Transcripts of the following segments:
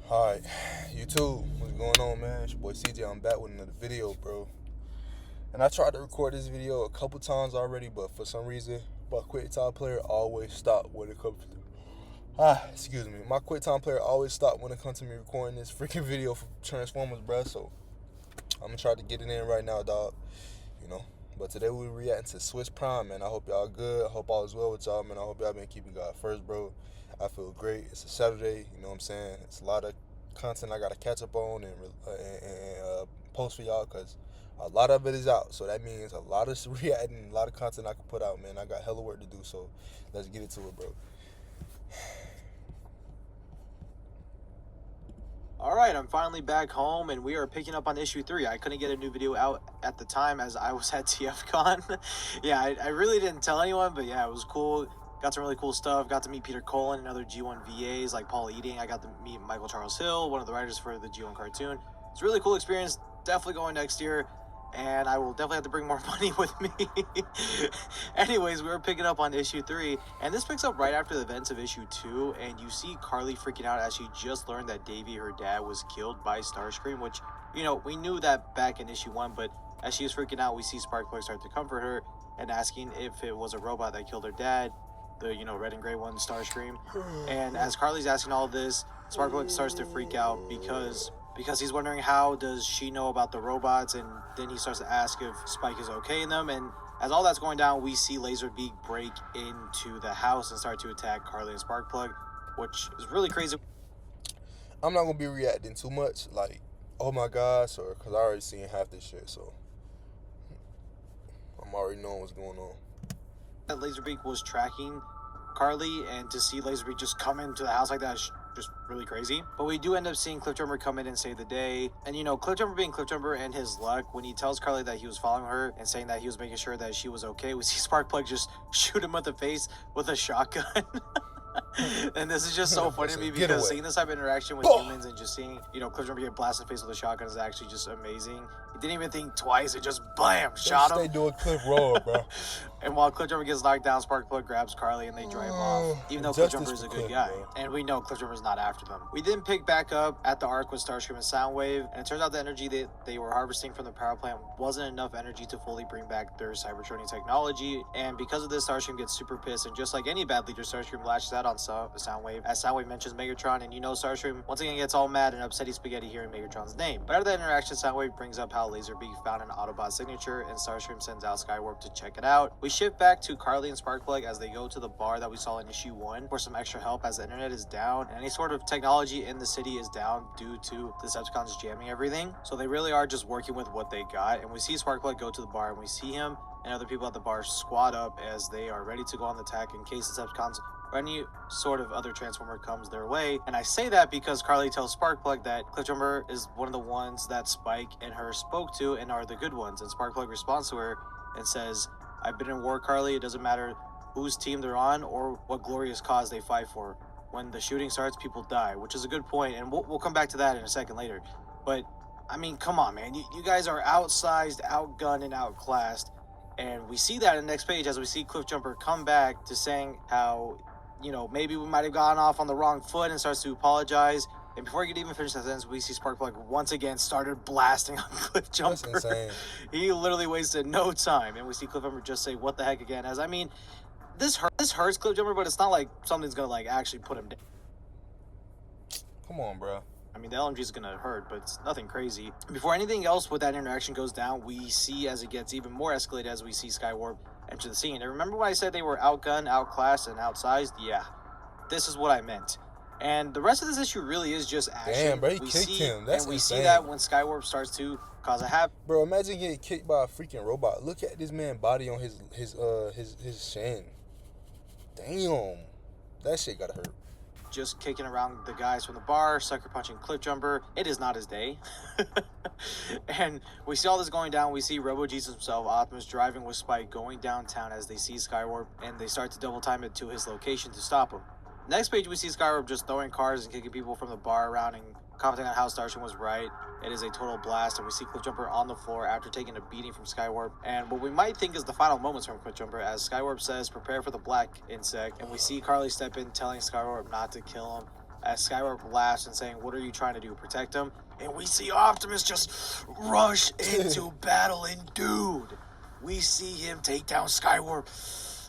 Alright, YouTube, what's going on, man? It's your boy CJ. I'm back with another video, bro. And I tried to record this video a couple times already, but for some reason, my QuickTime player always stopped when it comes to my QuickTime player always stopped when it comes to me recording this freaking video for Transformers, bro. So I'm gonna try to get it in right now, dog. You know. But today we're reacting to Swiss Prime, man. I hope y'all good. I hope all is well with y'all, man. I hope y'all been keeping God first, bro. I feel great. It's a Saturday, you know what I'm saying? It's a lot of content I gotta catch up on and post for y'all, because a lot of it is out. So that means a lot of reacting, a lot of content I can put out, man. I got hella work to do, so let's get into it, bro. Alright, I'm finally back home and we are picking up on issue 3. I couldn't get a new video out at the time as I was at TFCon. Yeah, I really didn't tell anyone, but yeah, it was cool. Got some really cool stuff. Got to meet Peter Cullen and other G1 VAs like Paul Eating. I got to meet Michael Charles Hill, one of the writers for the G1 cartoon. It's a really cool experience. Definitely going next year. And I will definitely have to bring more money with me. Anyways, we were picking up on issue 3, and this picks up right after the events of issue 2, and you see Carly freaking out as she just learned that Davey, her dad, was killed by Starscream, which, you know, we knew that back in issue 1, but as she was freaking out, we see Sparkplug start to comfort her and asking if it was a robot that killed her dad, the, you know, red and gray one, Starscream. And as Carly's asking all this, Sparkplug starts to freak out because he's wondering how does she know about the robots, and then he starts to ask if Spike is okay in them. And as all that's going down, we see Laserbeak break into the house and start to attack Carly and Sparkplug, which is really crazy. I'm not gonna be reacting too much, like, oh my gosh, or because I already seen half this shit, so I'm already knowing what's going on. That Laserbeak was tracking Carly, and to see Laserbeak just come into the house like that is just really crazy. But we do end up seeing Cliffjumper come in and save the day. And you know, Cliffjumper being Cliffjumper and his luck, when he tells Carly that he was following her and saying that he was making sure that she was okay, we see Sparkplug just shoot him in the face with a shotgun. And this is just so funny to me because seeing this type of interaction with humans and just seeing, you know, Cliffjumper get blasted in the face with a shotgun is actually just amazing. He didn't even think twice, it just blam, shot him. They do a cliff roll, bro. And while Cliffjumper gets knocked down, Sparkplug grabs Carly and they drive off, even though Cliffjumper is a good guy. Bro. And we know Cliffjumper's not after them. We then pick back up at the arc with Starscream and Soundwave, and it turns out the energy that they were harvesting from the power plant wasn't enough energy to fully bring back their Cybertronian technology. And because of this, Starscream gets super pissed, and just like any bad leader, Starscream lashes out on Soundwave, as Soundwave mentions Megatron, and you know Starscream once again gets all mad and upsetty spaghetti hearing Megatron's name. But after that interaction, Soundwave brings up how Laserbeak found an Autobot signature, and Starscream sends out SkyWarp to check it out. We shift back to Carly and Sparkplug as they go to the bar that we saw in issue 1 for some extra help, as the internet is down and any sort of technology in the city is down due to the Decepticons jamming everything. So they really are just working with what they got. And we see Sparkplug go to the bar, and we see him and other people at the bar squad up as they are ready to go on the attack in case the Decepticons or any sort of other Transformer comes their way. And I say that because Carly tells Sparkplug that Cliffjumper is one of the ones that Spike and her spoke to and are the good ones. And Sparkplug responds to her and says, "I've been in war, Carly. It doesn't matter whose team they're on or what glorious cause they fight for. When the shooting starts, people die," which is a good point, and we'll come back to that in a second later. But, I mean, come on, man. You guys are outsized, outgunned, and outclassed. And we see that in the next page as we see Cliffjumper come back to saying how, you know, maybe we might have gone off on the wrong foot, and starts to apologize. And before he could even finish that sentence, we see Sparkplug once again started blasting on Cliffjumper. That's insane. He literally wasted no time. And we see Cliffjumper just say, "What the heck," again. As, I mean, this hurts Cliffjumper, but it's not like something's gonna, like, actually put him down. Come on, bro. I mean, the LMG is gonna hurt, but it's nothing crazy. Before anything else with that interaction goes down, we see as it gets even more escalated as we see SkyWarp enter the scene. And remember when I said they were outgunned, outclassed, and outsized? Yeah, this is what I meant. And the rest of this issue really is just action. Damn, bro, he kicked him. That's insane. We see that when SkyWarp starts to cause a havoc. Bro, imagine getting kicked by a freaking robot. Look at this man's body on his shin. Damn, that shit gotta hurt. Just kicking around the guys from the bar, sucker punching Cliffjumper. It is not his day. And we see all this going down. We see Robo Jesus himself, Optimus, driving with Spike, going downtown as they see SkyWarp, and they start to double time it to his location to stop him. Next page, we see SkyWarp just throwing cars and kicking people from the bar around and commenting on how Starscream was right. It is a total blast, and we see Cliffjumper on the floor after taking a beating from SkyWarp. And what we might think is the final moments from Cliffjumper, as SkyWarp says, "Prepare for the black insect," and we see Carly step in, telling SkyWarp not to kill him. as SkyWarp laughs and saying, "What are you trying to do? Protect him?" And we see Optimus just rush into battle, and dude, we see him take down SkyWarp.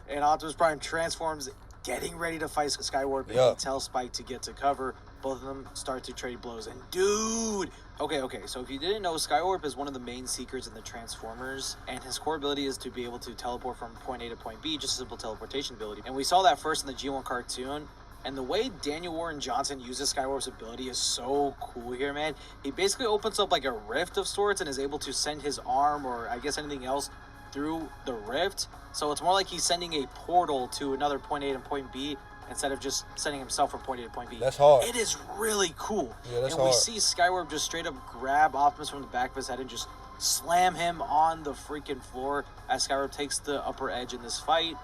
And Optimus Prime transforms, getting ready to fight SkyWarp, and he tells Spike to get to cover. Both of them start to trade blows, and dude, okay, so if you didn't know, SkyWarp is one of the main seekers in the Transformers, and his core ability is to be able to teleport from point A to point B, just a simple teleportation ability. And we saw that first in the G1 cartoon, and the way Daniel Warren Johnson uses SkyWarp's ability is so cool here, man. He basically opens up like a rift of sorts and is able to send his arm, or I guess anything else, through the rift. So it's more like he's sending a portal to another point A and point B, instead of just sending himself from point A to point B. That's hard. It is really cool. Yeah, that's and hard. We see SkyWarp just straight up grab Optimus from the back of his head and just slam him on the freaking floor as SkyWarp takes the upper edge in this fight.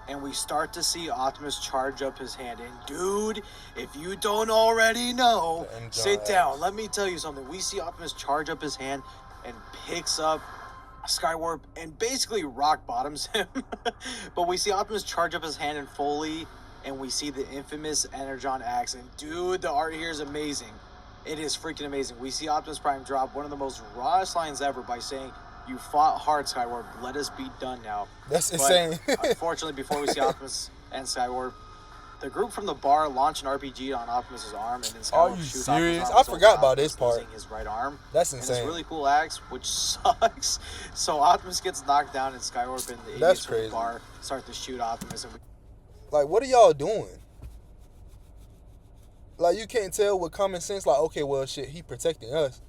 And we start to see Optimus charge up his hand. And dude, if you don't already know, sit down. Let me tell you something. We see Optimus charge up his hand and picks up SkyWarp and basically rock bottoms him. But we see Optimus charge up his hand and Foley, and we see the infamous Energon axe. And dude, the art here is amazing. It is freaking amazing. We see Optimus Prime drop one of the most rawest lines ever by saying, "You fought hard, SkyWarp. Let us be done now." That's insane. Unfortunately, before we see Optimus and SkyWarp, the group from the bar launch an RPG on Optimus's arm, and then SkyWarp shoots serious? Optimus' I forgot about Optimus this part. losing his right arm. That's And insane. it's really cool axe, which sucks. So Optimus gets knocked down, and SkyWarp and the idiots from the bar start to shoot Optimus. And like, what are y'all doing? Like, you can't tell with common sense, like, okay, well, shit, he protecting us.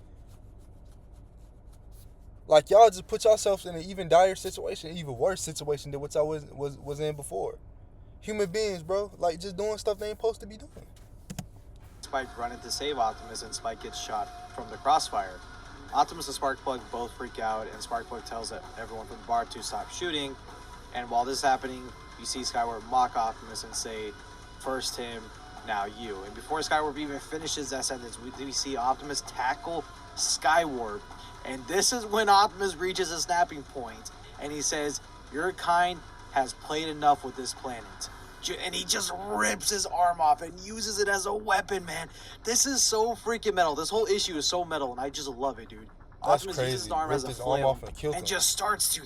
Like, y'all just put yourselves in an even dire situation, even worse situation than what y'all was in before. Human beings, bro, like, just doing stuff they ain't supposed to be doing. Spike running to save Optimus, and Spike gets shot from the crossfire. Optimus and Sparkplug both freak out, and Sparkplug tells everyone from the bar to stop shooting. And while this is happening, you see Skywarp mock Optimus and say, "First him, now you." And before Skywarp even finishes that sentence, we see Optimus tackle Skywarp. And this is when Optimus reaches a snapping point, and he says, "Your kind has played enough with this planet." And he just rips his arm off and uses it as a weapon, man. This is so freaking metal. This whole issue is so metal, and I just love it, dude. That's Optimus crazy. uses his arm as a flail and just starts to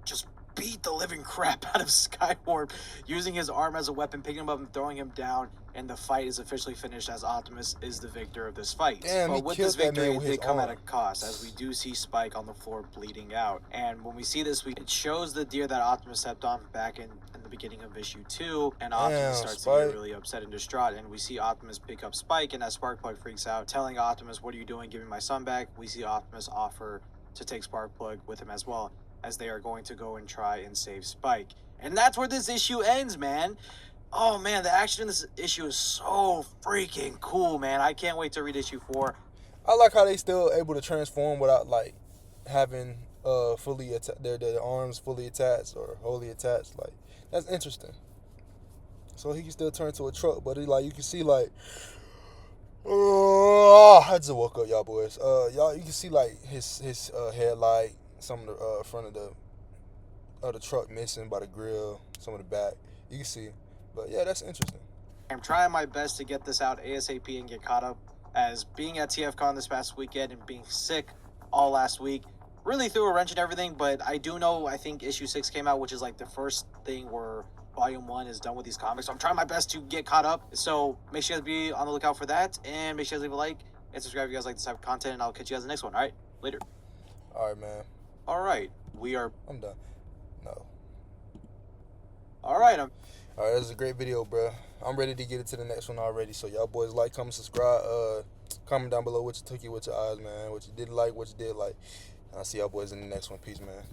just beat the living crap out of Skywarp, using his arm as a weapon, picking him up and throwing him down. And the fight is officially finished as Optimus is the victor of this fight. Damn, but with this victory, it did come arm. at a cost, as we do see Spike on the floor bleeding out. And when we see this, it shows the deer that Optimus stepped on back in the beginning of issue 2. And Optimus starts to get really upset and distraught. And we see Optimus pick up Spike, and as Sparkplug freaks out, telling Optimus, "What are you doing? Give me my son back." We see Optimus offer to take Sparkplug with him as well, as they are going to go and try and save Spike. And that's where this issue ends, man. Oh, man, the action in this issue is so freaking cool, man. I can't wait to read issue 4. I like how they still able to transform without, like, having their arms fully attached or wholly attached. Like, that's interesting. So he can still turn to a truck, but he, like, you can see, like, I just woke up, y'all boys. You can see, like, his headlight, some of the front of the truck missing by the grill, some of the back. You can see. But yeah, that's interesting. I'm trying my best to get this out ASAP and get caught up, as being at TFCon this past weekend and being sick all last week really threw a wrench in everything. But I do know, I think issue 6 came out, which is like the first thing where volume 1 is done with these comics. So I'm trying my best to get caught up. So make sure you guys be on the lookout for that, and make sure you guys leave a like and subscribe if you guys like this type of content, and I'll catch you guys in the next one. All right, later. All right, man. All right, I'm done. No. All right, All right, this is a great video, bro. I'm ready to get into the next one already. So y'all boys like, comment, subscribe. Comment down below what you took with your eyes, man. What you didn't like, what you did like. I'll see y'all boys in the next one. Peace, man.